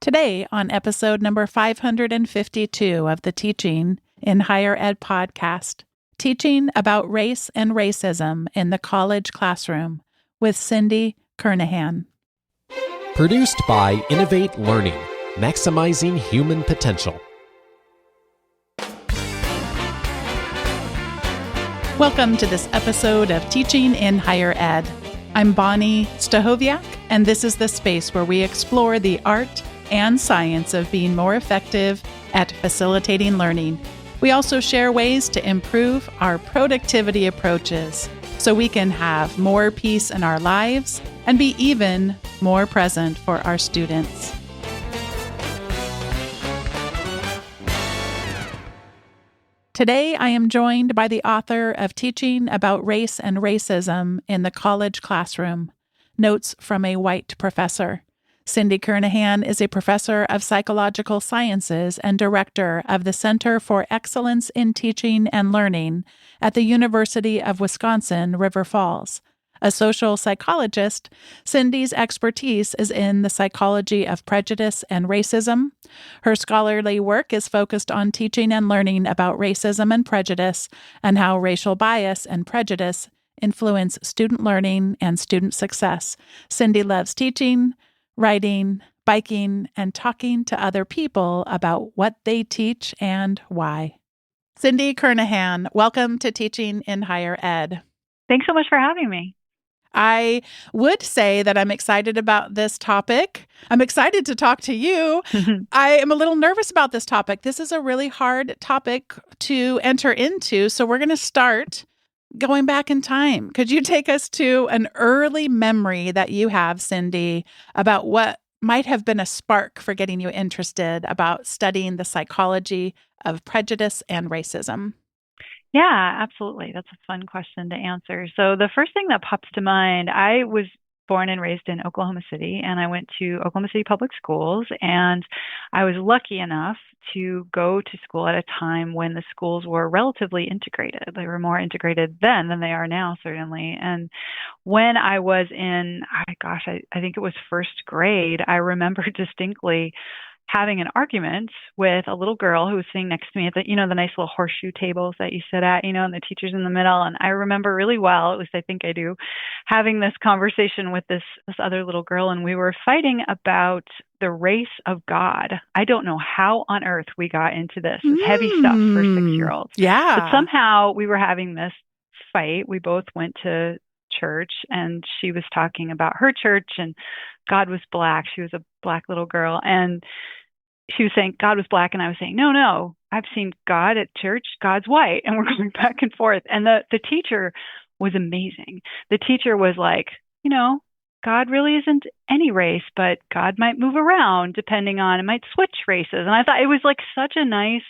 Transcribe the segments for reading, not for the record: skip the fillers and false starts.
Today, on episode number 552 of the Teaching in Higher Ed podcast, teaching about race and racism in the college classroom with Cyndi Kernahan. Produced by Innovate Learning, maximizing human potential. Welcome to this episode of Teaching in Higher Ed. I'm Bonnie Stahoviak, and this is the space where we explore the art and science of being more effective at facilitating learning. We also share ways to improve our productivity approaches so we can have more peace in our lives and be even more present for our students. Today, I am joined by the author of Teaching About Race and Racism in the College Classroom, Notes from a White Professor. Cyndi Kernahan is a professor of psychological sciences and director of the Center for Excellence in Teaching and Learning at the University of Wisconsin, River Falls. A social psychologist, Cyndi's expertise is in the psychology of prejudice and racism. Her scholarly work is focused on teaching and learning about racism and prejudice and how racial bias and prejudice influence student learning and student success. Cyndi loves teaching, writing, biking, and talking to other people about what they teach and why. Cyndi Kernahan, welcome to Teaching in Higher Ed. Thanks so much for having me. I would say that I'm excited about this topic. I'm excited to talk to you. I am a little nervous about this topic. This is a really hard topic to enter into, so we're going to start going back in time. Could you take us to an early memory that you have, Cyndi, about what might have been a spark for getting you interested about studying the psychology of prejudice and racism? Yeah, absolutely. That's a fun question to answer. So the first thing that pops to mind, I was born and raised in Oklahoma City, and I went to Oklahoma City Public Schools, and I was lucky enough to go to school at a time when the schools were relatively integrated. They were more integrated then than they are now, certainly. And when I was in, I think it was first grade, I remember distinctly having an argument with a little girl who was sitting next to me at the nice little horseshoe tables that you sit at, and the teacher's in the middle. And I remember really well, at least I think I do, having this conversation with this other little girl, and we were fighting about the race of God. I don't know how on earth we got into this. It's heavy stuff for 6-year-olds. Yeah. But somehow we were having this fight. We both went to church, and she was talking about her church, and God was black. She was a black little girl, and she was saying God was black, and I was saying, no, I've seen God at church. God's white. And we're going back and forth. And the teacher was amazing. The teacher was like, God really isn't any race, but God might move around depending on, it might switch races. And I thought it was like such a nice,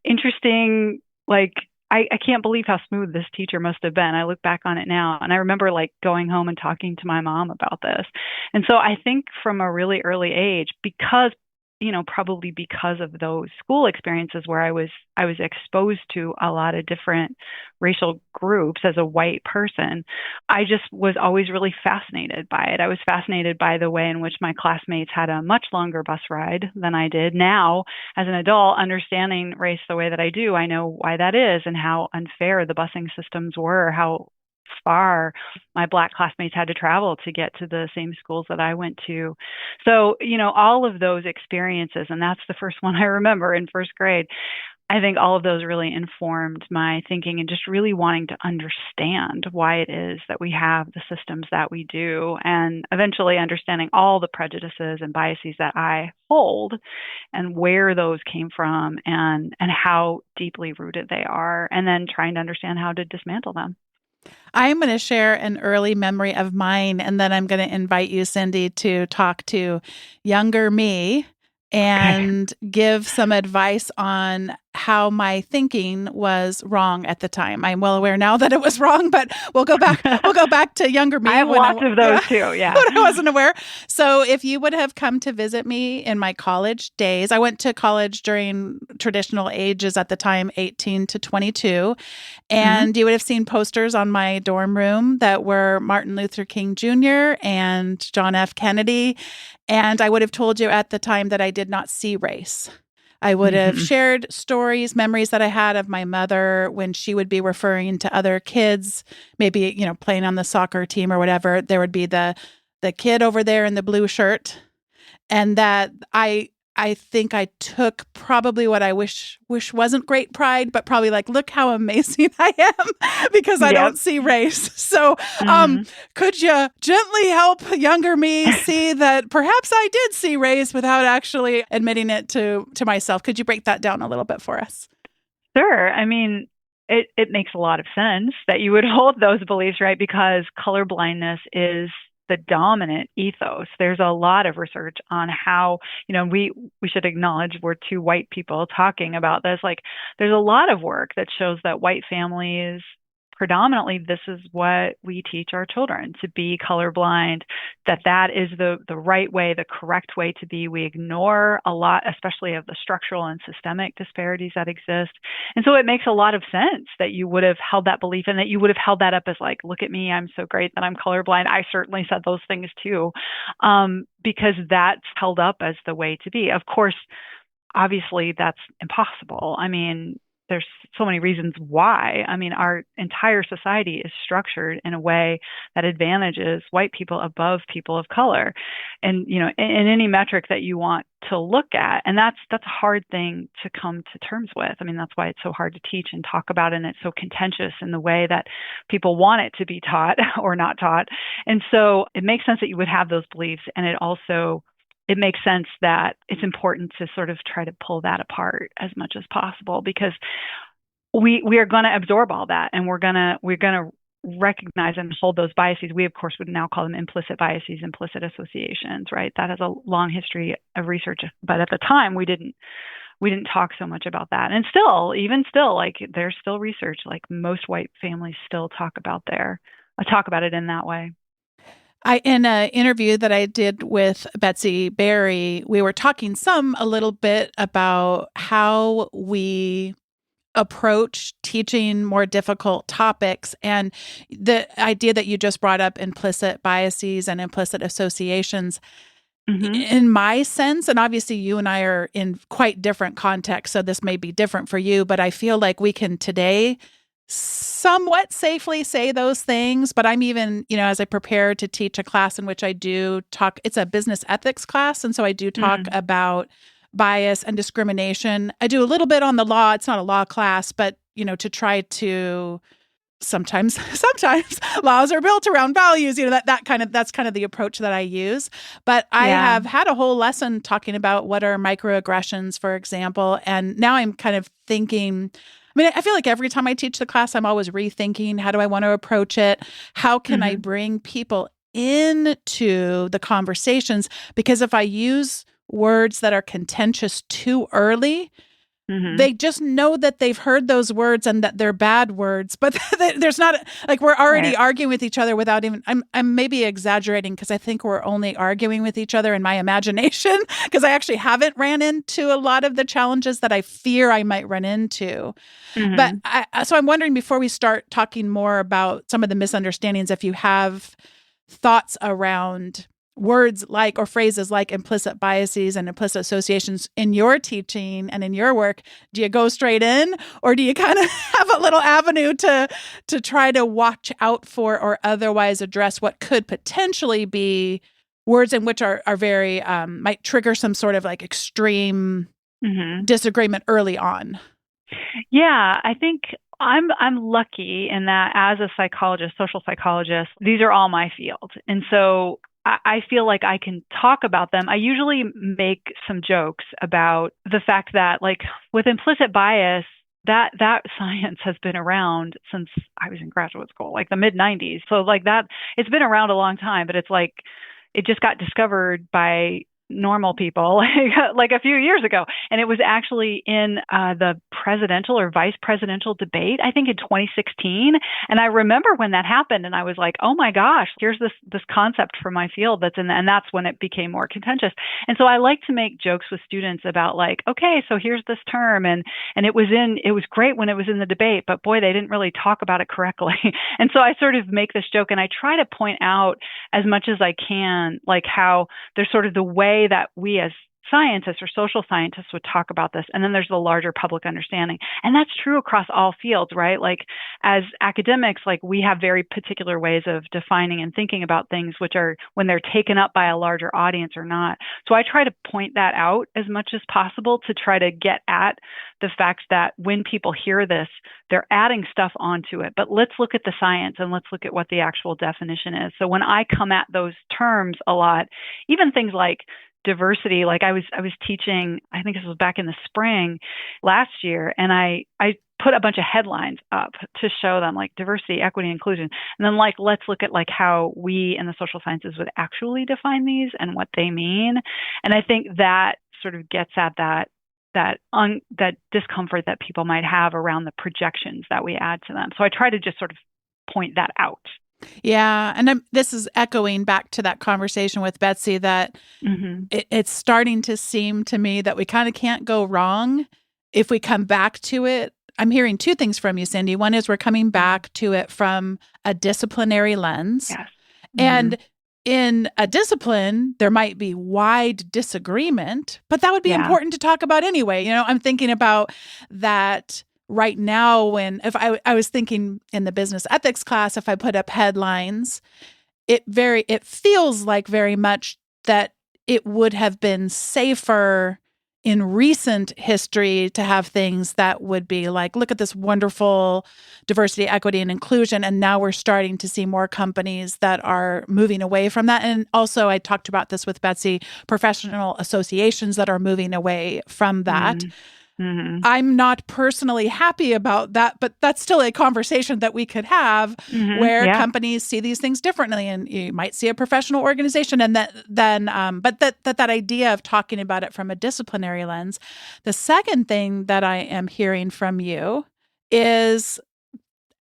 interesting, I can't believe how smooth this teacher must have been. I look back on it now, and I remember going home and talking to my mom about this. And so I think from a really early age, probably because of those school experiences where I was exposed to a lot of different racial groups as a white person, I just was always really fascinated by it. I was fascinated by the way in which my classmates had a much longer bus ride than I did. Now, as an adult, understanding race the way that I do, I know why that is and how unfair the busing systems were, how far my black classmates had to travel to get to the same schools that I went to. So, all of those experiences, and that's the first one I remember in first grade, I think all of those really informed my thinking and just really wanting to understand why it is that we have the systems that we do, and eventually understanding all the prejudices and biases that I hold and where those came from and how deeply rooted they are, and then trying to understand how to dismantle them. I'm going to share an early memory of mine, and then I'm going to invite you, Cyndi, to talk to younger me and give some advice on how my thinking was wrong at the time. I'm well aware now that it was wrong, but we'll go back. We'll go back to younger me. I have lots of those too. Yeah, when I wasn't aware. So if you would have come to visit me in my college days, I went to college during traditional ages at the time, 18 to 22, and you would have seen posters on my dorm room that were Martin Luther King Jr. and John F. Kennedy, and I would have told you at the time that I did not see race. I would have shared stories, memories that I had of my mother when she would be referring to other kids, maybe, playing on the soccer team or whatever. There would be the kid over there in the blue shirt. And that I think I took probably what I wish wasn't great pride, but probably like, look how amazing I am because I don't see race. So could you gently help younger me see that perhaps I did see race without actually admitting it to myself? Could you break that down a little bit for us? Sure. I mean, it makes a lot of sense that you would hold those beliefs, right? Because colorblindness is the dominant ethos. There's a lot of research on how, we should acknowledge we're two white people talking about this. Like, there's a lot of work that shows that white families, predominantly, this is what we teach our children, to be colorblind, that is the right way, the correct way to be. We ignore a lot, especially of the structural and systemic disparities that exist. And so it makes a lot of sense that you would have held that belief and that you would have held that up as like, look at me, I'm so great that I'm colorblind. I certainly said those things too, because that's held up as the way to be. Of course, obviously that's impossible. I mean, there's so many reasons why. I mean, our entire society is structured in a way that advantages white people above people of color. And, in any metric that you want to look at. And that's a hard thing to come to terms with. I mean, that's why it's so hard to teach and talk about, and it's so contentious in the way that people want it to be taught or not taught. And so it makes sense that you would have those beliefs. And it makes sense that it's important to sort of try to pull that apart as much as possible, because we are going to absorb all that, and we're going to recognize and hold those biases. We, of course, would now call them implicit biases, implicit associations, right? That has a long history of research, but at the time we didn't talk so much about that. And even still, like, there's still research, like most white families still talk about it in that way. In an interview that I did with Betsy Berry, we were talking a little bit about how we approach teaching more difficult topics, and the idea that you just brought up, implicit biases and implicit associations. In my sense, and obviously you and I are in quite different contexts, so this may be different for you, but I feel like we can today somewhat safely say those things. But I'm even, as I prepare to teach a class in which I do talk, it's a business ethics class. And so I do talk about bias and discrimination. I do a little bit on the law. It's not a law class, but, to try to sometimes laws are built around values, that's kind of the approach that I use. But I have had a whole lesson talking about what are microaggressions, for example. And now I'm kind of thinking, I feel like every time I teach the class, I'm always rethinking, how do I want to approach it? How can I bring people into the conversations? Because if I use words that are contentious too early, they just know that they've heard those words and that they're bad words, but there's not, like, we're already arguing with each other without even, I'm maybe exaggerating, because I think we're only arguing with each other in my imagination, because I actually haven't ran into a lot of the challenges that I fear I might run into. But so I'm wondering, before we start talking more about some of the misunderstandings, if you have thoughts around words like, or phrases like, implicit biases and implicit associations in your teaching and in your work. Do you go straight in, or do you kind of have a little avenue to try to watch out for or otherwise address what could potentially be words in which are very, might trigger some sort of like extreme disagreement early on? Yeah, I think I'm lucky in that, as a psychologist, social psychologist, these are all my field. And so I feel like I can talk about them. I usually make some jokes about the fact that, like, with implicit bias, that science has been around since I was in graduate school, like the mid-90s. So like that, it's been around a long time, but it's like, it just got discovered by normal people like a few years ago. And it was actually in the presidential or vice presidential debate, I think in 2016. And I remember when that happened and I was like, oh my gosh, here's this concept for my field that's in and that's when it became more contentious. And so I like to make jokes with students about like, okay, so here's this term and it was great when it was in the debate, but boy, they didn't really talk about it correctly. And so I sort of make this joke and I try to point out as much as I can, like how there's sort of the way that we as scientists or social scientists would talk about this. And then there's the larger public understanding. And that's true across all fields, right? Like as academics, like we have very particular ways of defining and thinking about things, which are when they're taken up by a larger audience or not. So I try to point that out as much as possible to try to get at the fact that when people hear this, they're adding stuff onto it. But let's look at the science and let's look at what the actual definition is. So when I come at those terms a lot, even things like diversity, like I was teaching, I think this was back in the spring last year, and I put a bunch of headlines up to show them like diversity, equity, inclusion. And then like, let's look at like how we in the social sciences would actually define these and what they mean. And I think that sort of gets at that discomfort that people might have around the projections that we add to them. So I try to just sort of point that out. Yeah. And this is echoing back to that conversation with Betsy that it's starting to seem to me that we kind of can't go wrong if we come back to it. I'm hearing two things from you, Cyndi. One is we're coming back to it from a disciplinary lens. Yes. And in a discipline, there might be wide disagreement, but that would be important to talk about anyway. You know, I'm thinking about that right now when if I was thinking in the business ethics class, if I put up headlines, it feels like very much that it would have been safer in recent history to have things that would be like, look at this wonderful diversity, equity, and inclusion. And now we're starting to see more companies that are moving away from that. And also I talked about this with Betsy, professional associations that are moving away from that. I'm not personally happy about that, but that's still a conversation that we could have where companies see these things differently. And you might see a professional organization and but that idea of talking about it from a disciplinary lens. The second thing that I am hearing from you is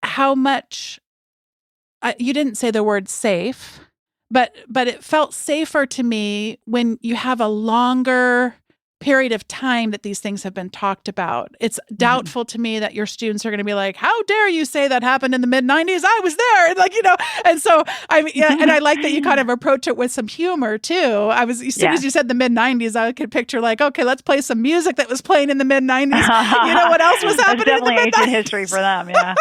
how much, you didn't say the word safe, but it felt safer to me when you have a longer period of time that these things have been talked about. It's doubtful to me that your students are going to be like, how dare you say that happened in the mid-90s? I was there. And like, you know, and so and I like that you kind of approach it with some humor too. As soon as you said the mid-90s, I could picture like, okay, let's play some music that was playing in the mid-90s. You know what else was happening? That's definitely ancient history for them. Yeah.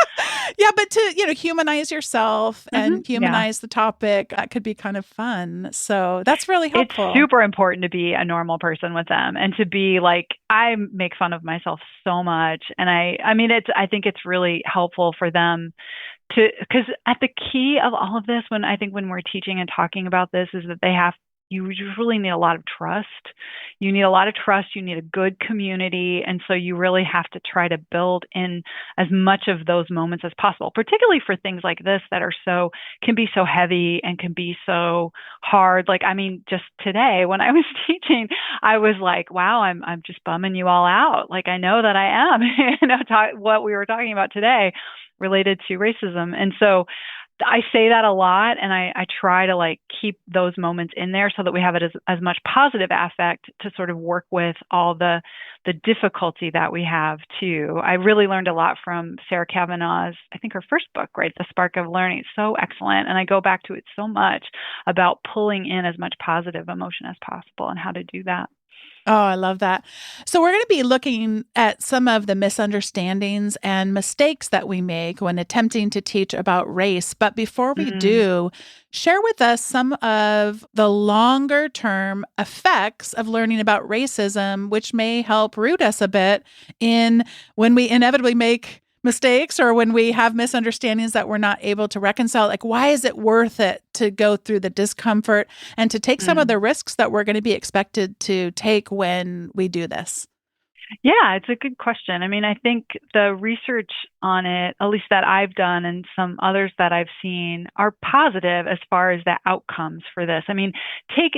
Yeah. But to, you know, humanize yourself and humanize the topic, that could be kind of fun. So that's really helpful. It's super important to be a normal person with them and to be like, I make fun of myself so much. And I think it's really helpful for them because at the key of all of this, when we're teaching and talking about this is that you really need a lot of trust. You need a lot of trust. You need a good community. And so you really have to try to build in as much of those moments as possible, particularly for things like this that can be so heavy and can be so hard. Like, I mean, just today when I was teaching, I was like, wow, I'm just bumming you all out. Like, I know that I am, what we were talking about today related to racism. And so I say that a lot, and I try to like keep those moments in there so that we have it as much positive affect to sort of work with all the difficulty that we have too. I really learned a lot from Sarah Kavanaugh's, I think her first book, right? The Spark of Learning. It's so excellent. And I go back to it so much about pulling in as much positive emotion as possible and how to do that. Oh, I love that. So we're going to be looking at some of the misunderstandings and mistakes that we make when attempting to teach about race. But before we do, share with us some of the longer term effects of learning about racism, which may help root us a bit in when we inevitably make mistakes or when we have misunderstandings that we're not able to reconcile. Like, why is it worth it to go through the discomfort and to take some of the risks that we're going to be expected to take when we do this? Yeah, it's a good question. I mean, I think the research on it, at least that I've done and some others that I've seen, are positive as far as the outcomes for this. I mean,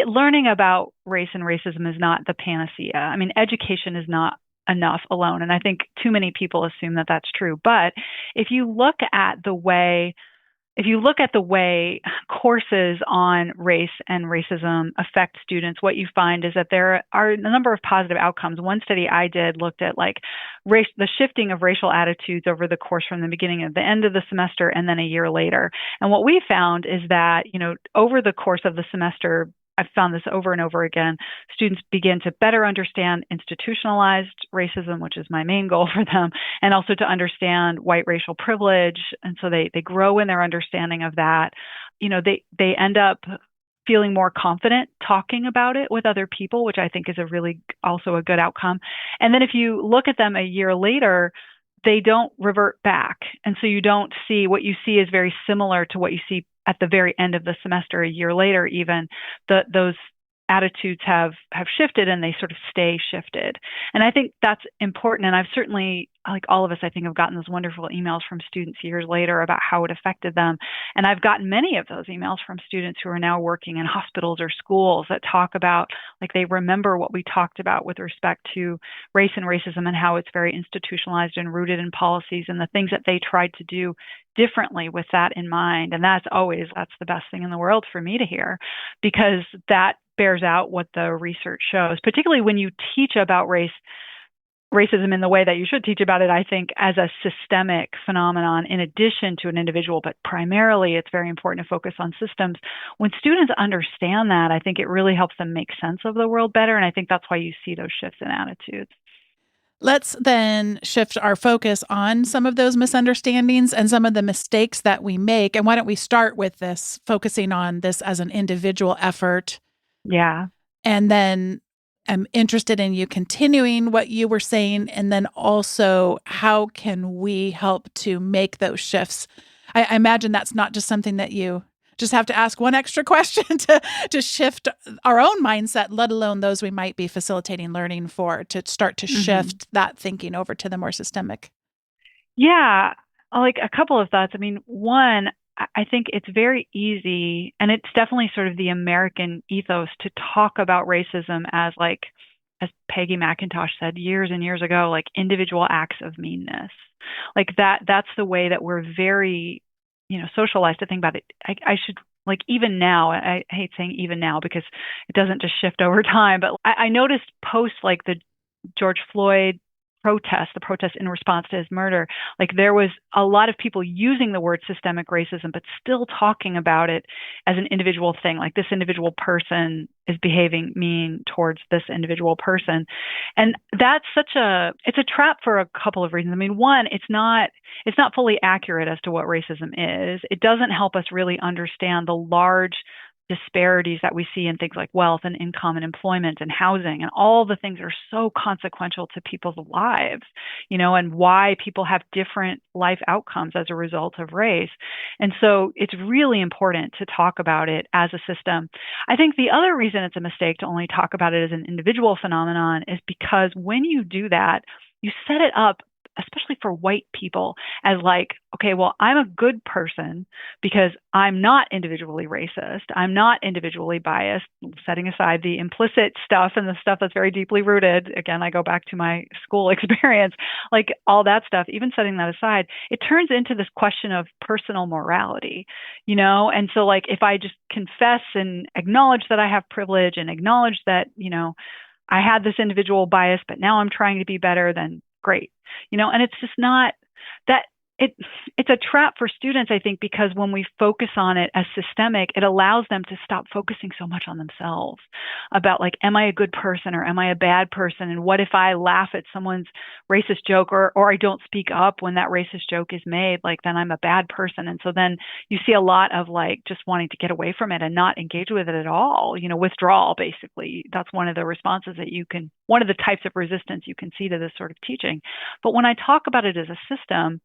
learning about race and racism is not the panacea. I mean, education is not enough alone, and I think too many people assume that that's true. But if you look at the way if you look at the way courses on race and racism affect students, what you find is that there are a number of positive outcomes. One study I did looked at like the shifting of racial attitudes over the course from the beginning of the end of the semester and then a year later. And what we found is that, over the course of the semester, I've found this over and over again. Students begin to better understand institutionalized racism, which is my main goal for them, and also to understand white racial privilege. And so they grow in their understanding of that. They end up feeling more confident talking about it with other people, which I think is a really also a good outcome. And then if you look at them a year later, they don't revert back. And so you don't see what you see is very similar to what you see at the very end of the semester, a year later, even those attitudes have shifted and they sort of stay shifted. And I think that's important. And I've certainly, like all of us, I think, have gotten those wonderful emails from students years later about how it affected them. And I've gotten many of those emails from students who are now working in hospitals or schools that talk about, like, they remember what we talked about with respect to race and racism and how it's very institutionalized and rooted in policies and the things that they tried to do differently with that in mind. And that's the best thing in the world for me to hear, because that bears out what the research shows, particularly when you teach about racism in the way that you should teach about it, I think, as a systemic phenomenon in addition to an individual, but primarily it's very important to focus on systems. When students understand that, I think it really helps them make sense of the world better. And I think that's why you see those shifts in attitudes. Let's then shift our focus on some of those misunderstandings and some of the mistakes that we make. And why don't we start with this, focusing on this as an individual effort? Yeah. And then I'm interested in you continuing what you were saying. And then also, how can we help to make those shifts? I imagine that's not just something that you just have to ask one extra question to shift our own mindset, let alone those we might be facilitating learning for, to start to shift that thinking over to the more systemic. Yeah, like a couple of thoughts. I mean, one, I think it's very easy, and it's definitely sort of the American ethos to talk about racism as, like, as Peggy McIntosh said years and years ago, like individual acts of meanness. Like that's the way that we're very, socialized to think about it. I should, like, even now, I hate saying even now because it doesn't just shift over time, but I noticed post like the George Floyd the protest in response to his murder, like there was a lot of people using the word systemic racism, but still talking about it as an individual thing. Like, this individual person is behaving mean towards this individual person. And that's it's a trap for a couple of reasons. I mean, one, it's not fully accurate as to what racism is. It doesn't help us really understand the large disparities that we see in things like wealth and income and employment and housing, and all the things are so consequential to people's lives, and why people have different life outcomes as a result of race. And so it's really important to talk about it as a system. I think the other reason it's a mistake to only talk about it as an individual phenomenon is because when you do that, you set it up, especially for white people, as like, okay, well, I'm a good person because I'm not individually racist. I'm not individually biased, setting aside the implicit stuff and the stuff that's very deeply rooted. Again, I go back to my school experience, like all that stuff, even setting that aside, it turns into this question of personal morality, And so, like, if I just confess and acknowledge that I have privilege and acknowledge that, I had this individual bias, but now I'm trying to be better, then great. And it's just not that it's a trap for students, I think, because when we focus on it as systemic, it allows them to stop focusing so much on themselves about, like, am I a good person or am I a bad person? And what if I laugh at someone's racist joke or I don't speak up when that racist joke is made, like, then I'm a bad person. And so then you see a lot of, like, just wanting to get away from it and not engage with it at all, withdrawal, basically. That's one of the responses one of the types of resistance you can see to this sort of teaching. But when I talk about it as a system,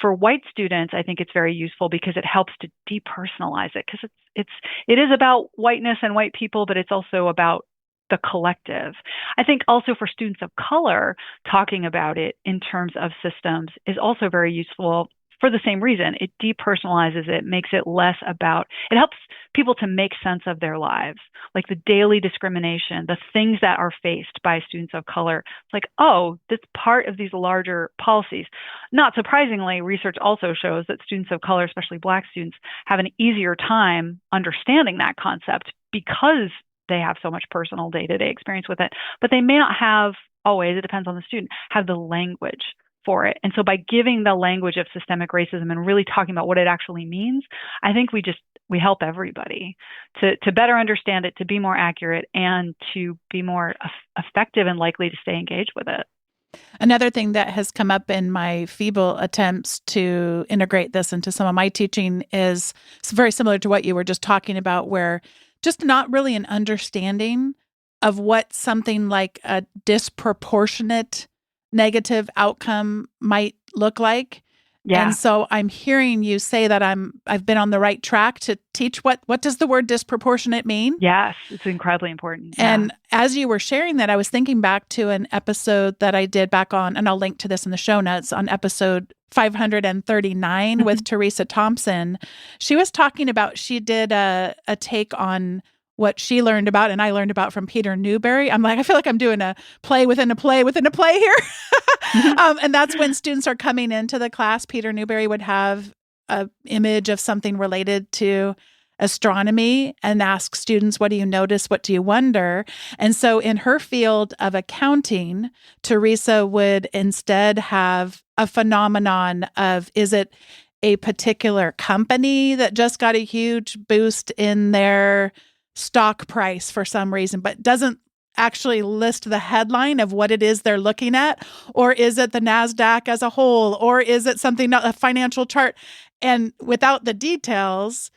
for white students, I think it's very useful because it helps to depersonalize it, because it is about whiteness and white people, but it's also about the collective. I think also for students of color, talking about it in terms of systems is also very useful for the same reason. It depersonalizes it, makes it less about, it helps people to make sense of their lives, like the daily discrimination, the things that are faced by students of color. It's like, oh, that's part of these larger policies. Not surprisingly, research also shows that students of color, especially Black students, have an easier time understanding that concept because they have so much personal day-to-day experience with it, but they may not have always, it depends on the student, have the language for it. And so by giving the language of systemic racism and really talking about what it actually means, I think we help everybody to better understand it, to be more accurate, and to be more effective and likely to stay engaged with it. Another thing that has come up in my feeble attempts to integrate this into some of my teaching is very similar to what you were just talking about, where just not really an understanding of what something like a disproportionate negative outcome might look like. Yeah. And so I'm hearing you say that I've been on the right track to teach what does the word disproportionate mean? Yes, it's incredibly important. And as you were sharing that, I was thinking back to an episode that I did back on, and I'll link to this in the show notes, on episode 539 with Teresa Thompson. She was talking about, she did a take on what she learned about and I learned about from Peter Newberry. I'm like, I feel like I'm doing a play within a play within a play here. And that's when students are coming into the class. Peter Newberry would have an image of something related to astronomy and ask students, what do you notice? What do you wonder? And so in her field of accounting, Teresa would instead have a phenomenon of, is it a particular company that just got a huge boost in their stock price for some reason, but doesn't actually list the headline of what it is they're looking at? Or is it the NASDAQ as a whole? Or is it something, a financial chart? And without the details,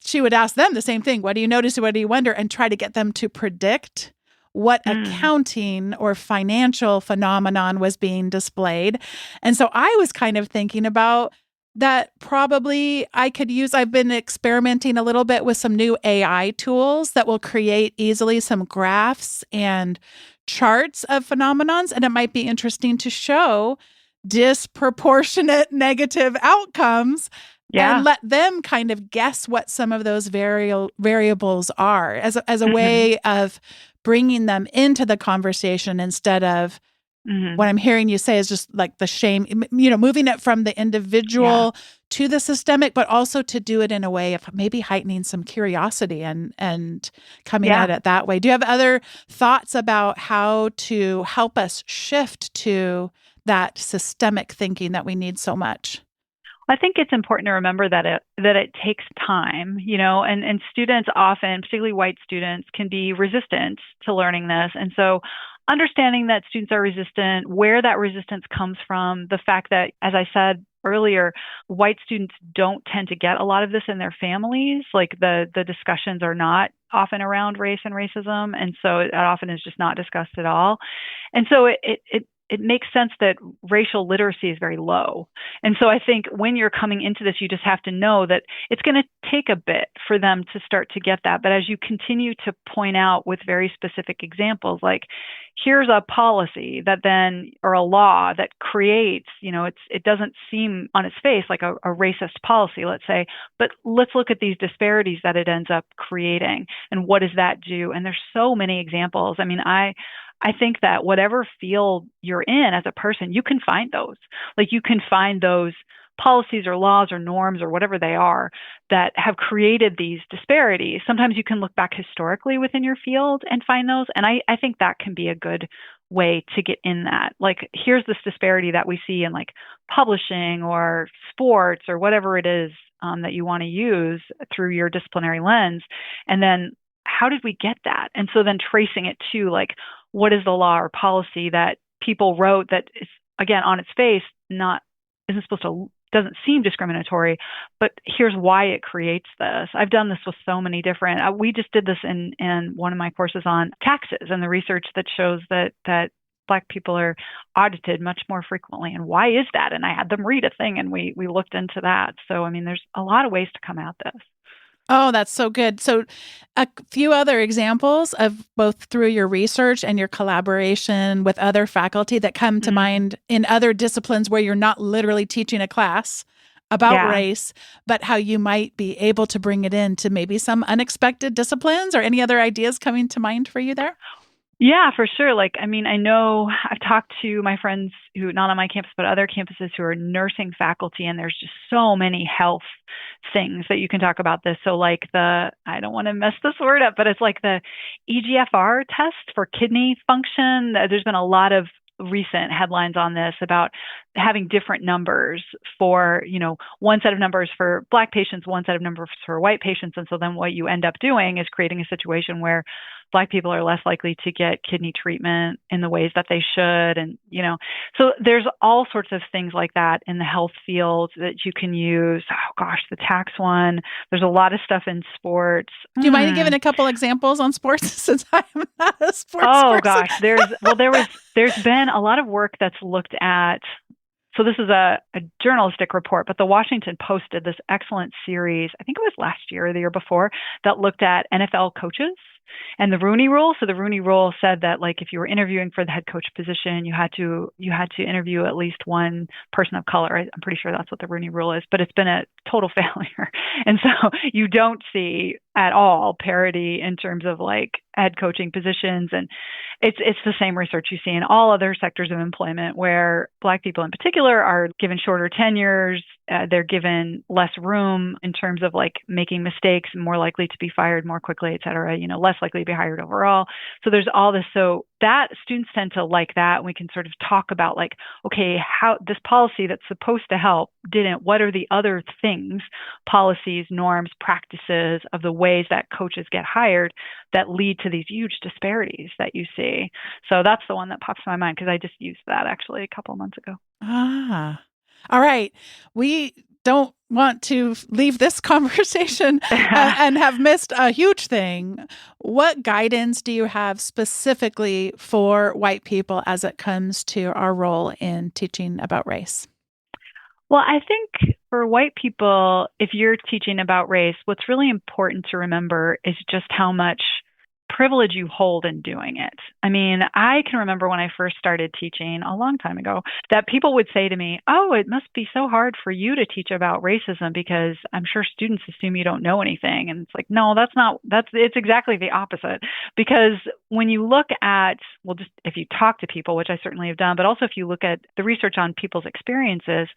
she would ask them the same thing. What do you notice? What do you wonder? And try to get them to predict what accounting or financial phenomenon was being displayed. And so I was kind of thinking about that probably I could use. I've been experimenting a little bit with some new AI tools that will create easily some graphs and charts of phenomenons. And it might be interesting to show disproportionate negative outcomes and let them kind of guess what some of those variables are as a way of bringing them into the conversation instead of what I'm hearing you say is just like the shame, moving it from the individual to the systemic, but also to do it in a way of maybe heightening some curiosity and coming at it that way. Do you have other thoughts about how to help us shift to that systemic thinking that we need so much? I think it's important to remember that it takes time, and students often, particularly white students, can be resistant to learning this. And so understanding that students are resistant, where that resistance comes from, the fact that, as I said earlier, white students don't tend to get a lot of this in their families. Like the discussions are not often around race and racism. And so it often is just not discussed at all. And so it makes sense that racial literacy is very low. And so I think when you're coming into this, you just have to know that it's going to take a bit for them to start to get that. But as you continue to point out with very specific examples, like here's a policy that then, or a law that creates, it doesn't seem on its face like a racist policy, let's say, but let's look at these disparities that it ends up creating. And what does that do? And there's so many examples. I mean, I think that whatever field you're in as a person, you can find those. Like you can find those policies or laws or norms or whatever they are that have created these disparities. Sometimes you can look back historically within your field and find those. And I think that can be a good way to get in that. Like, here's this disparity that we see in like publishing or sports or whatever it is that you want to use through your disciplinary lens. And then how did we get that? And so then tracing it to like, what is the law or policy that people wrote that is, again, on its face, doesn't seem discriminatory, but here's why it creates this. I've done this with so many different, we just did this in one of my courses on taxes and the research that shows that Black people are audited much more frequently. And why is that? And I had them read a thing and we looked into that. So, I mean, there's a lot of ways to come at this. Oh, that's so good. So, a few other examples of both through your research and your collaboration with other faculty that come to Mm, mind in other disciplines where you're not literally teaching a class about yeah. race, but how you might be able to bring it into maybe some unexpected disciplines or any other ideas coming to mind for you there? Yeah, for sure. Like, I mean, I know I've talked to my friends who, not on my campus, but other campuses who are nursing faculty, and there's just so many health things that you can talk about this. So, like I don't want to mess this word up, but it's like the EGFR test for kidney function. There's been a lot of recent headlines on this about having different numbers for, one set of numbers for Black patients, one set of numbers for white patients. And so then what you end up doing is creating a situation where Black people are less likely to get kidney treatment in the ways that they should. And, so there's all sorts of things like that in the health field that you can use. Oh gosh, the tax one. There's a lot of stuff in sports. Do you mind giving a couple examples on sports since I'm not a sports Oh person? gosh, there's been a lot of work that's looked at. So this is a journalistic report, but the Washington Post did this excellent series, I think it was last year or the year before, that looked at NFL coaches and the Rooney Rule. So the Rooney Rule said that, like, if you were interviewing for the head coach position, you had to interview at least one person of color. I'm pretty sure that's what the Rooney Rule is, but it's been a total failure. And so you don't see at all parity in terms of like head coaching positions. And it's the same research you see in all other sectors of employment where Black people in particular are given shorter tenures. They're given less room in terms of like making mistakes, more likely to be fired more quickly, et cetera, less likely to be hired overall. So there's all this. So that students tend to like that. And we can sort of talk about like, okay, how this policy that's supposed to help didn't, what are the other things, policies, norms, practices of the ways that coaches get hired that lead to these huge disparities that you see. So that's the one that pops to my mind because I just used that actually a couple of months ago. Ah, all right. We don't want to leave this conversation and have missed a huge thing. What guidance do you have specifically for white people as it comes to our role in teaching about race? Well, I think for white people, if you're teaching about race, what's really important to remember is just how much privilege you hold in doing it. I mean, I can remember when I first started teaching a long time ago that people would say to me, "Oh, it must be so hard for you to teach about racism because I'm sure students assume you don't know anything." And it's like, no, it's exactly the opposite. Because when you look at, well, just if you talk to people, which I certainly have done, but also if you look at the research on people's experiences,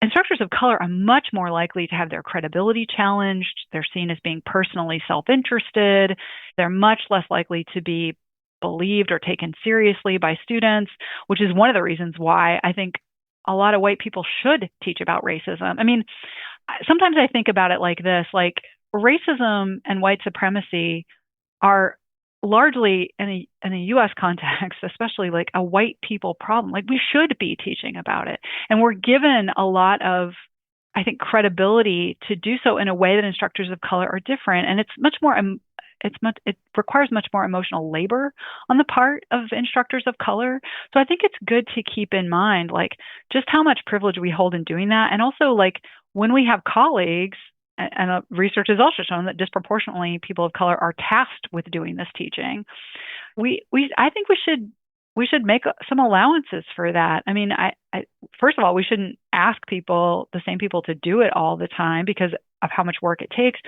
instructors of color are much more likely to have their credibility challenged. They're seen as being personally self-interested. They're much less likely to be believed or taken seriously by students, which is one of the reasons why I think a lot of white people should teach about racism. I mean, sometimes I think about it like this, like racism and white supremacy are largely in a US context, especially like a white people problem. Like we should be teaching about it. And we're given a lot of, I think, credibility to do so in a way that instructors of color are different. And it requires much more emotional labor on the part of instructors of color. So I think it's good to keep in mind like just how much privilege we hold in doing that. And also like when we have colleagues, and research has also shown that disproportionately people of color are tasked with doing this teaching. I think we should make some allowances for that. I mean, first of all, we shouldn't ask the same people to do it all the time because of how much work it takes,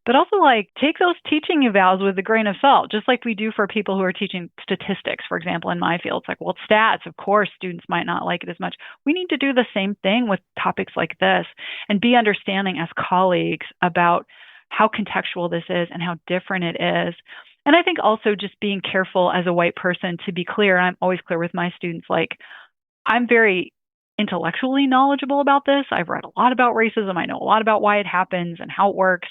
but also like take those teaching evals with a grain of salt, just like we do for people who are teaching statistics, for example, in my field. It's like, well, stats, of course, students might not like it as much. We need to do the same thing with topics like this and be understanding as colleagues about how contextual this is and how different it is. And I think also just being careful as a white person to be clear, and I'm always clear with my students, like I'm very intellectually knowledgeable about this. I've read a lot about racism. I know a lot about why it happens and how it works,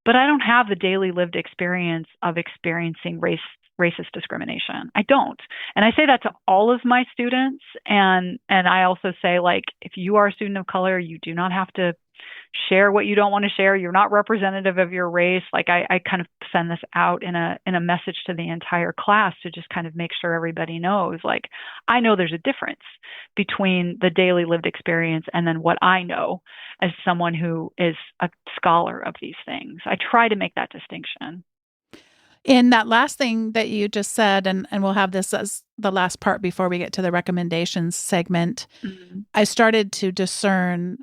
but I don't have the daily lived experience of experiencing race racist discrimination. I don't. And I say that to all of my students. And I also say, like, if you are a student of color, you do not have to share what you don't want to share. You're not representative of your race. Like I kind of send this out in a message to the entire class to just kind of make sure everybody knows, like, I know there's a difference between the daily lived experience and then what I know as someone who is a scholar of these things. I try to make that distinction. In that last thing that you just said, and we'll have this as the last part before we get to the recommendations segment, Mm-hmm. I started to discern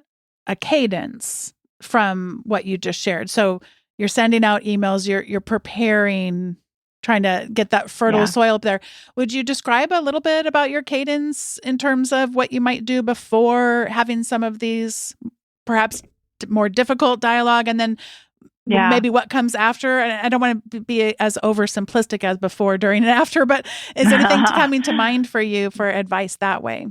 a cadence from what you just shared. So you're sending out emails, you're preparing, trying to get that fertile soil up there. Would you describe a little bit about your cadence in terms of what you might do before having some of these perhaps more difficult dialogue, and then maybe what comes after? And I don't want to be as oversimplistic as before, during, and after, but is anything coming to mind for you for advice that way?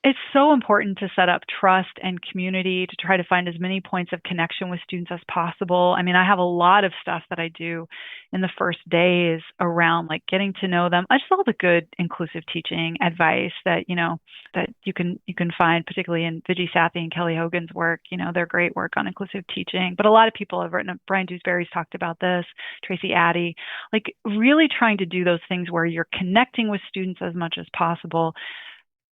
It's so important to set up trust and community, to try to find as many points of connection with students as possible. I mean, I have a lot of stuff that I do in the first days around, like, getting to know them. I just all the good inclusive teaching advice that, that you can find, particularly in Vijay Sathi and Kelly Hogan's work. Their great work on inclusive teaching. But a lot of people have written, Brian Dewsbury's talked about this, Tracy Addy, like really trying to do those things where you're connecting with students as much as possible.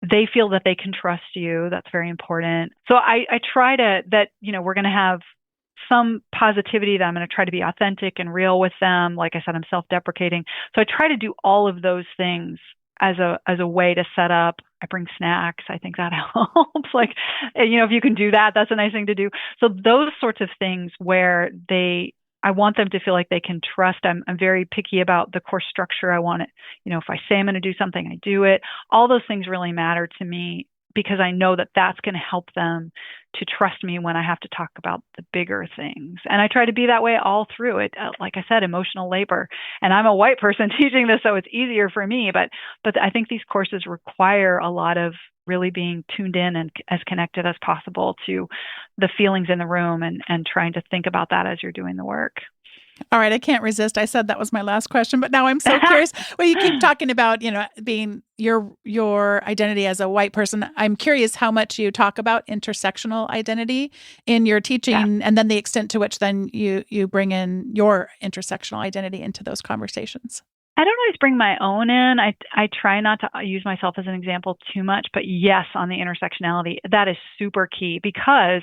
They feel that they can trust you. That's very important. So I try we're going to have some positivity, that I'm going to try to be authentic and real with them. Like I said, I'm self-deprecating. So I try to do all of those things as a way to set up. I bring snacks. I think that helps. Like, if you can do that, that's a nice thing to do. So those sorts of things where I want them to feel like they can trust. I'm very picky about the course structure. I want it, if I say I'm going to do something, I do it. All those things really matter to me, because I know that that's going to help them to trust me when I have to talk about the bigger things. And I try to be that way all through it. Like I said, emotional labor. And I'm a white person teaching this, so it's easier for me. But I think these courses require a lot of really being tuned in and as connected as possible to the feelings in the room, and trying to think about that as you're doing the work. All right. I can't resist. I said that was my last question, but now I'm so curious. Well, you keep talking about, being your identity as a white person. I'm curious how much you talk about intersectional identity in your teaching, and then the extent to which then you bring in your intersectional identity into those conversations. I don't always bring my own in. I try not to use myself as an example too much, but yes, on the intersectionality, that is super key, because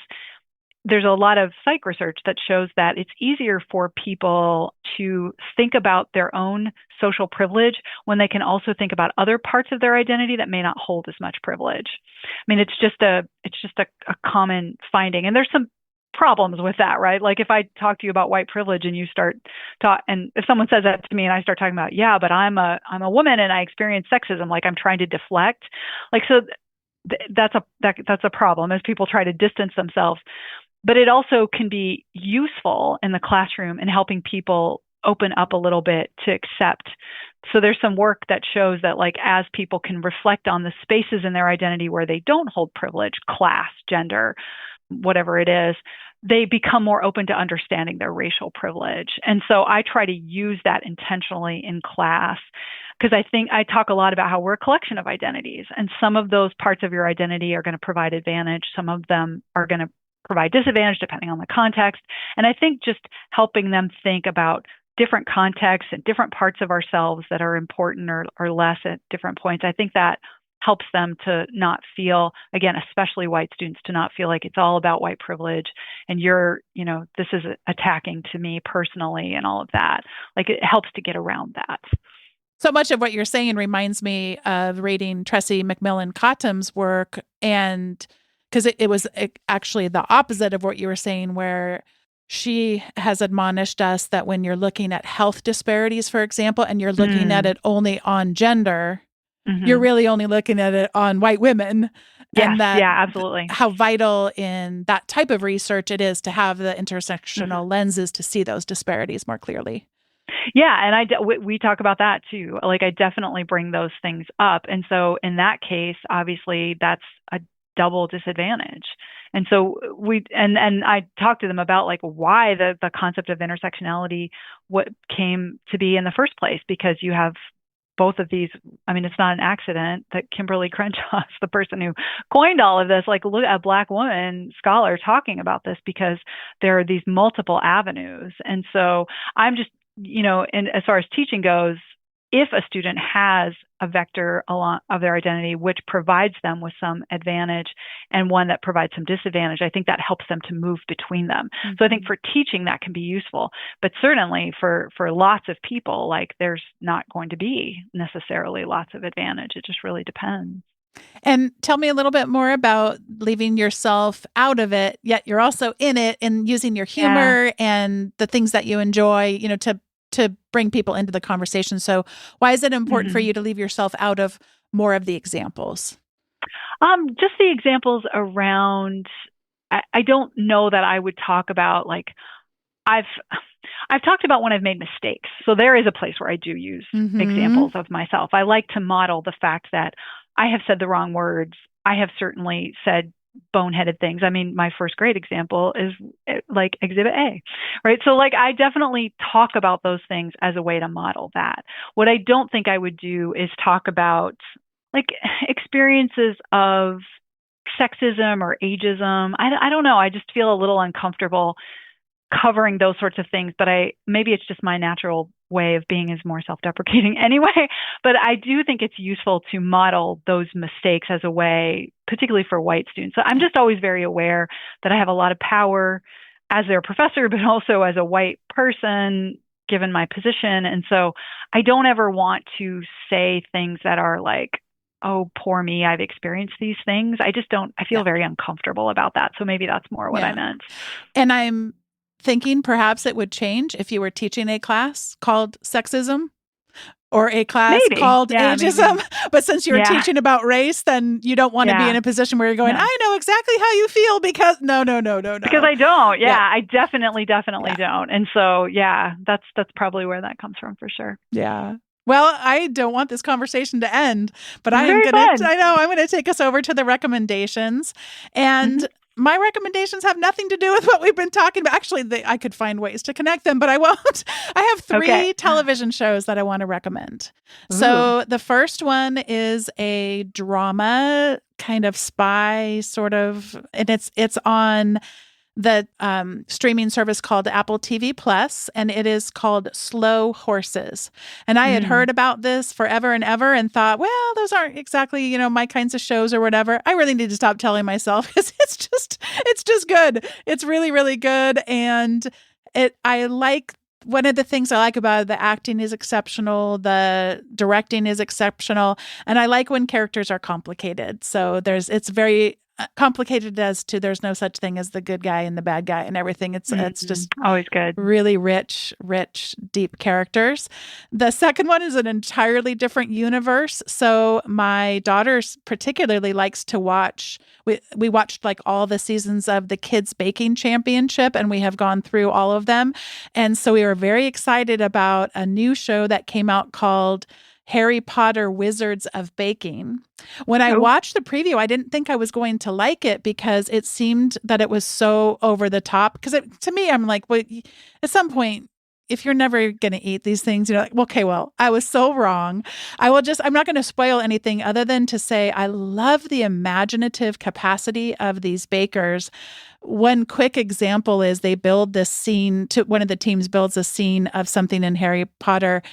there's a lot of psych research that shows that it's easier for people to think about their own social privilege when they can also think about other parts of their identity that may not hold as much privilege. I mean, it's just a common finding, and there's some problems with that, right? Like, if I talk to you about white privilege and you start and if someone says that to me and I start talking about, but I'm a woman and I experience sexism, like I'm trying to deflect, like, so that's a problem as people try to distance themselves. But it also can be useful in the classroom in helping people open up a little bit to accept. So there's some work that shows that, like, as people can reflect on the spaces in their identity where they don't hold privilege, class, gender, whatever it is, they become more open to understanding their racial privilege. And so I try to use that intentionally in class, because I think I talk a lot about how we're a collection of identities, and some of those parts of your identity are going to provide advantage. Some of them are going to provide disadvantage depending on the context. And I think just helping them think about different contexts and different parts of ourselves that are important or less at different points, I think that helps them to not feel, again, especially white students, to not feel like it's all about white privilege and this is attacking to me personally and all of that. Like, it helps to get around that. So much of what you're saying reminds me of reading Tressie McMillan Cottom's work, and because it was actually the opposite of what you were saying, where she has admonished us that when you're looking at health disparities, for example, and you're looking at it only on gender, you're really only looking at it on white women. Yes, and that, absolutely. How vital in that type of research it is to have the intersectional lenses to see those disparities more clearly. Yeah, and we talk about that too. Like, I definitely bring those things up. And so in that case, obviously that's double disadvantage. And so and I talked to them about like why the concept of intersectionality what came to be in the first place, because you have both of these. I mean, it's not an accident that Kimberly Crenshaw is the person who coined all of this. Like, look at a Black woman scholar talking about this, because there are these multiple avenues. And so I'm just, and as far as teaching goes, if a student has a vector along of their identity which provides them with some advantage and one that provides some disadvantage, I think that helps them to move between them. Mm-hmm. So I think for teaching that can be useful, but certainly for lots of people, like there's not going to be necessarily lots of advantage. It just really depends. And tell me a little bit more about leaving yourself out of it, yet you're also in it and using your humor and the things that you enjoy, to bring people into the conversation. So why is it important for you to leave yourself out of more of the examples? Just the examples around, I don't know that I would talk about like, I've talked about when I've made mistakes. So there is a place where I do use examples of myself. I like to model the fact that I have said the wrong words. I have certainly said boneheaded things. I mean, my first grade example is like Exhibit A, right? So like I definitely talk about those things as a way to model that. What I don't think I would do is talk about like experiences of sexism or ageism. I don't know. I just feel a little uncomfortable covering those sorts of things, but maybe it's just my natural way of being is more self-deprecating anyway. But I do think it's useful to model those mistakes as a way, particularly for white students. So I'm just always very aware that I have a lot of power as their professor, but also as a white person, given my position. And so I don't ever want to say things that are like, oh, poor me, I've experienced these things. I feel very uncomfortable about that. So maybe that's more what I meant. And I'm thinking perhaps it would change if you were teaching a class called sexism or a class called ageism. Maybe. But since you're teaching about race, then you don't want to be in a position where you're going, I know exactly how you feel, because no. Because I don't. I definitely don't. And so, that's probably where that comes from for sure. Yeah. Well, I don't want this conversation to end, but I'm going to take us over to the recommendations. And my recommendations have nothing to do with what we've been talking about. Actually, I could find ways to connect them, but I won't. I have 3 television shows that I want to recommend. Ooh. So the first one is a drama, kind of spy sort of, and it's on the streaming service called Apple TV Plus, and it is called Slow Horses. And I had heard about this forever and ever and thought, well, those aren't exactly, my kinds of shows or whatever. I really need to stop telling myself, because it's just good. It's really, really good. And one of the things I like about it, the acting is exceptional, the directing is exceptional, and I like when characters are complicated. So it's very complicated as to there's no such thing as the good guy and the bad guy and everything. It's just always good. Really rich, deep characters. The second one is an entirely different universe. So my daughter particularly likes to watch. We watched like all the seasons of the Kids Baking Championship, and we have gone through all of them. And so we were very excited about a new show that came out called Harry Potter Wizards of Baking. When I watched the preview, I didn't think I was going to like it because it seemed that it was so over the top. Because to me, I'm like, well, at some point, if you're never going to eat these things, you're like, okay, well, I was so wrong. I'm not going to spoil anything other than to say I love the imaginative capacity of these bakers. One quick example is they build this scene, one of the teams builds a scene of something in Harry Potter,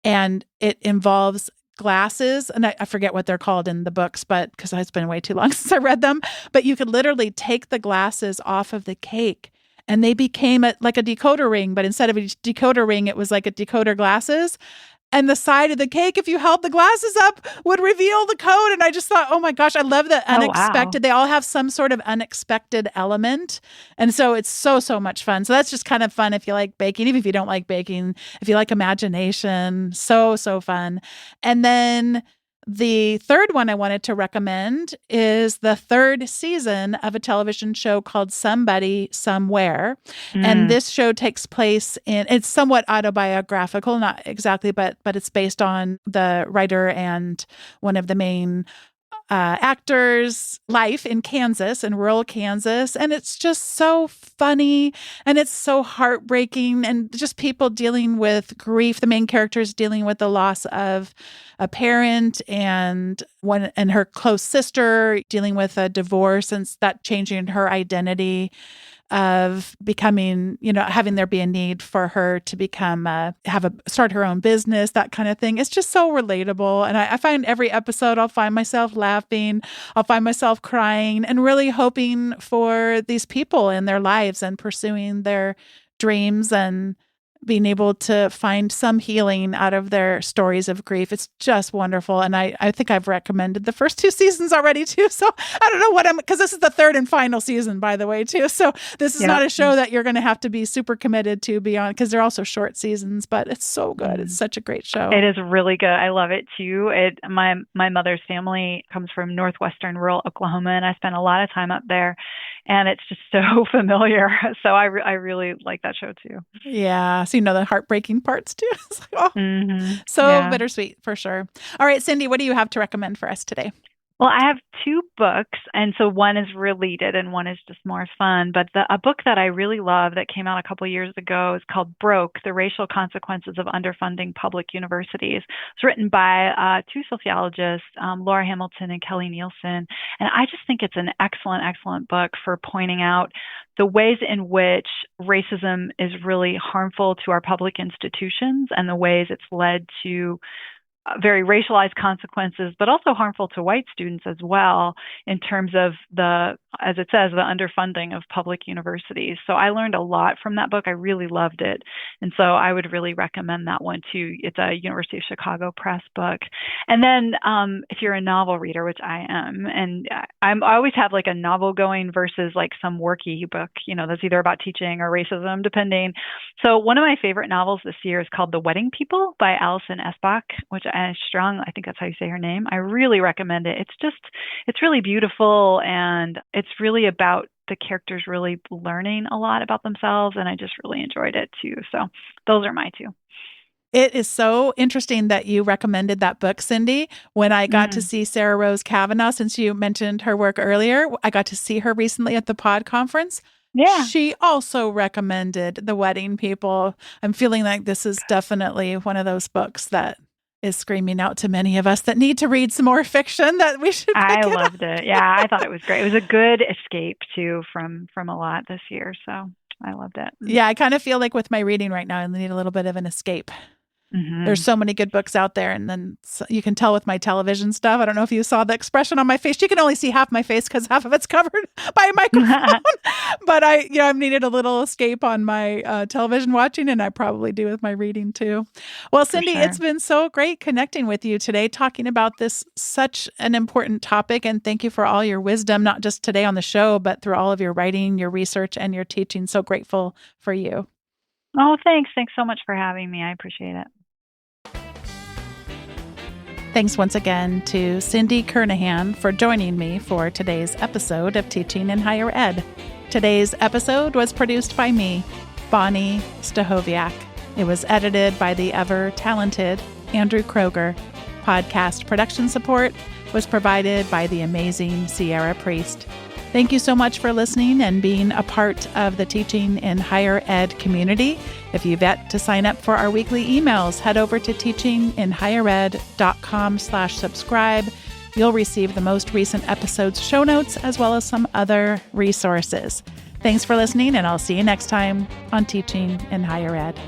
and it involves glasses, and I forget what they're called in the books, but because it's been way too long since I read them, but you could literally take the glasses off of the cake and they became like a decoder ring, but instead of a decoder ring, it was like a decoder glasses. And the side of the cake, if you held the glasses up, would reveal the code. And I just thought, oh my gosh, I love the unexpected. Wow. They all have some sort of unexpected element. And so it's so much fun. So that's just kind of fun if you like baking, even if you don't like baking, if you like imagination, so fun. And then the third one I wanted to recommend is the 3rd season of a television show called Somebody Somewhere. And this show takes place it's somewhat autobiographical, not exactly, but it's based on the writer and one of the main actor's life in Kansas, in rural Kansas. And it's just so funny and it's so heartbreaking, and just people dealing with grief. The main character is dealing with the loss of a parent and her close sister, dealing with a divorce and that changing her identity, of becoming, having there be a need for her to become, start her own business, that kind of thing. It's just so relatable. And I find every episode I'll find myself laughing, I'll find myself crying, and really hoping for these people in their lives and pursuing their dreams and being able to find some healing out of their stories of grief. It's just wonderful. And I think I've recommended the first 2 seasons already too. So I don't know because this is the 3rd and final season, by the way, too. So this is not a show that you're going to have to be super committed to beyond, because they're also short seasons, but it's so good. It's such a great show. It is really good. I love it too. My mother's family comes from northwestern rural Oklahoma, and I spent a lot of time up there, and it's just so familiar. So I really like that show too. Yeah. So the heartbreaking parts too. It's like, bittersweet for sure. All right, Cyndi, what do you have to recommend for us today? Well, I have 2 books, and so one is related and one is just more fun. But a book that I really love that came out a couple years ago is called Broke: The Racial Consequences of Underfunding Public Universities. It's written by 2 sociologists, Laura Hamilton and Kelly Nielsen. And I just think it's an excellent, excellent book for pointing out the ways in which racism is really harmful to our public institutions and the ways it's led to very racialized consequences, but also harmful to white students as well, in terms of as it says, the underfunding of public universities. So I learned a lot from that book. I really loved it. And so I would really recommend that one too. It's a University of Chicago Press book. And then if you're a novel reader, which I am, and I always have like a novel going versus like some worky book, that's either about teaching or racism, depending. So one of my favorite novels this year is called The Wedding People by Alison Esbach, which I think that's how you say her name. I really recommend it. It's really beautiful, and it's really about the characters really learning a lot about themselves, and I just really enjoyed it too. So those are my 2. It is so interesting that you recommended that book, Cyndi. When I got to see Sarah Rose Kavanaugh, since you mentioned her work earlier, I got to see her recently at the Pod Conference. Yeah. She also recommended The Wedding People. I'm feeling like this is definitely one of those books that is screaming out to many of us that need to read some more fiction that we should pick I loved it. Yeah, I thought it was great. It was a good escape too from a lot this year. So I loved it. Yeah, I kind of feel like with my reading right now, I need a little bit of an escape. There's so many good books out there. And then you can tell with my television stuff. I don't know if you saw the expression on my face. You can only see half my face because half of it's covered by a microphone. But I've needed a little escape on my television watching, and I probably do with my reading too. Well, Cyndi, It's been so great connecting with you today, talking about this such an important topic. And thank you for all your wisdom, not just today on the show, but through all of your writing, your research, and your teaching. So grateful for you. Oh, thanks. Thanks so much for having me. I appreciate it. Thanks once again to Cyndi Kernahan for joining me for today's episode of Teaching in Higher Ed. Today's episode was produced by me, Bonnie Stahoviak. It was edited by the ever-talented Andrew Kroger. Podcast production support was provided by the amazing Sierra Priest. Thank you so much for listening and being a part of the Teaching in Higher Ed community. If you've yet to sign up for our weekly emails, head over to teachinginhighered.com/subscribe. You'll receive the most recent episode's show notes as well as some other resources. Thanks for listening, and I'll see you next time on Teaching in Higher Ed.